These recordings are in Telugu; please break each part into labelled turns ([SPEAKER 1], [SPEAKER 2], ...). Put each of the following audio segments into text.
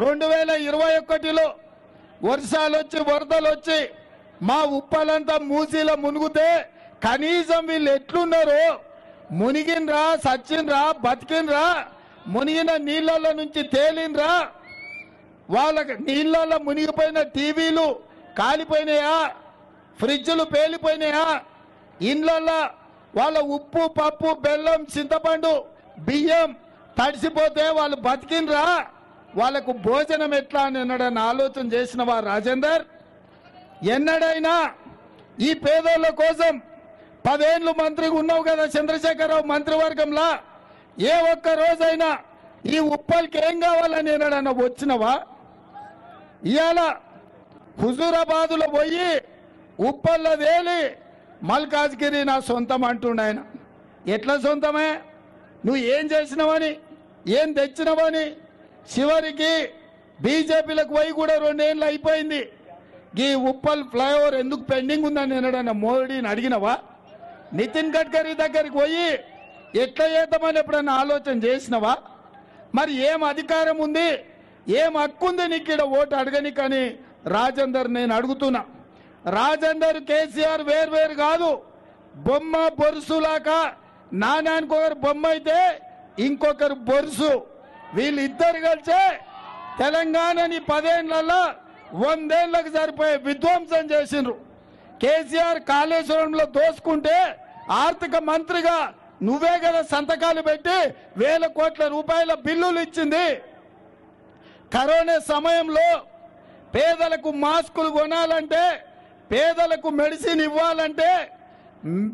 [SPEAKER 1] 2021లో వర్షాలు వచ్చి వరదలు వచ్చి మా ఉప్పలంతా మూసీలో మునుగుతే కనీసం వీళ్ళు ఎట్లున్నారో మునిగినరా సచ్చినరా బతికినరా మునిగిన నీళ్ళల్లో నుంచి తేలినరా వాళ్ళకి నీళ్ళల్లో మునిగిపోయిన టీవీలు కాలిపోయినాయా ఫ్రిడ్జ్లు పేలిపోయినాయా ఇండ్లల్లో వాళ్ళ ఉప్పు పప్పు బెల్లం చింతపండు బియ్యం తడిసిపోతే వాళ్ళు బతికినరా వాళ్ళకు భోజనం ఎట్లా అని ఎన్నడైనా ఆలోచన చేసినవా రాజేందర్ ఎన్నడైనా ఈ పేదోళ్ళ కోసం 10 ఏళ్ళు మంత్రిగా ఉన్నావు కదా చంద్రశేఖరరావు మంత్రివర్గంలో ఏ ఒక్క రోజైనా ఈ ఉప్పల్కి ఏం కావాలని ఎన్నడైనా వచ్చినవా ఇవాళ హుజూరాబాదులో పోయి ఉప్పల్లో వేలి మల్కాజ్గిరి నా సొంతం అంటుండ ఆయన ఎట్లా సొంతమే నువ్వు ఏం చేసినవని ఏం తెచ్చినవని చివరికి బీజేపీలకు పోయి కూడా 2 ఏళ్ళు అయిపోయింది ఈ ఉప్పల్ ఫ్లైఓవర్ ఎందుకు పెండింగ్ ఉందని ఎన్నడన్నా మోడీని అడిగినవా నితిన్ గడ్కరీ దగ్గరికి పోయి ఎట్లా చేద్దామని ఎప్పుడన్నా ఆలోచన చేసినవా మరి ఏం అధికారం ఉంది ఏం హక్కు ఉంది నీకు ఇక్కడ ఓటు అడగని కానీ రాజేందర్ నేను అడుగుతున్నా రాజేందర్ కేసీఆర్ వేరు కాదు బొమ్మ బొరుసులాగా నానానికి ఒకరు బొమ్మ అయితే ఇంకొకరు బొరుసు వీళ్ళిద్దరు కలిసే తెలంగాణని 10 ఏళ్లలో 100 ఏళ్లకు సరిపోయే విధ్వంసం చేసిండ్రు కేసీఆర్ కాళేశ్వరంలో దోసుకుంటే ఆర్థిక మంత్రిగా నువ్వే కదా సంతకాలు పెట్టి 1000 కోట్ల రూపాయల బిల్లులు ఇచ్చింది కరోనా సమయంలో పేదలకు మాస్కులు కొనాలంటే పేదలకు మెడిసిన్ ఇవ్వాలంటే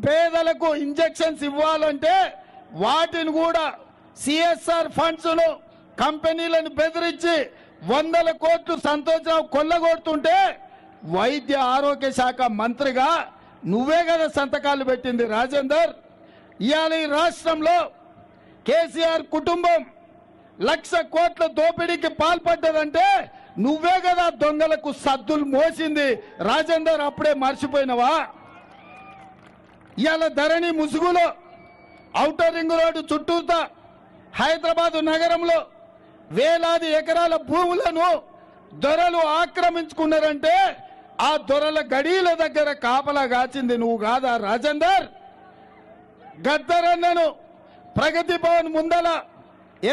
[SPEAKER 1] పేదలకు ఇంజెక్షన్స్ ఇవ్వాలంటే వాటిని కూడా సిఎస్ఆర్ ఫండ్స్ ను కంపెనీలను బెదిరించి 100 కోట్లు సంతోషరావు కొల్లగొడుతుంటే వైద్య ఆరోగ్య శాఖ మంత్రిగా నువ్వే కదా సంతకాలు పెట్టింది రాజేందర్ ఇవాళ ఈ రాష్ట్రంలో కేసీఆర్ కుటుంబం 1,00,000 కోట్ల దోపిడీకి పాల్పడ్డదంటే నువ్వే కదా దొంగలకు సద్దులు మోసింది రాజేందర్ అప్పుడే మర్చిపోయినవా ఇవాళ ధరణి ముసుగులో ఔటర్ రింగ్ రోడ్డు చుట్టూతా హైదరాబాద్ నగరంలో వేలాది ఎకరాల భూములను దొరలు ఆక్రమించుకున్నారంటే ఆ దొరల గడీల దగ్గర కాపలా కాచింది నువ్వు కాదా రాజేందర్ గద్దరన్నను ప్రగతి భవన్ ముందల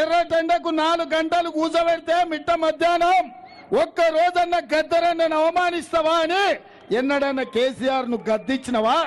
[SPEAKER 1] ఎర్రటెండకు 4 గంటలు కూర్చోబెడితే మిట్ట మధ్యాహ్నం ఒక్క రోజన్న గద్దరన్నను అవమానిస్తావా అని ఎన్నడన్నా కేసీఆర్ ను గద్దించినవా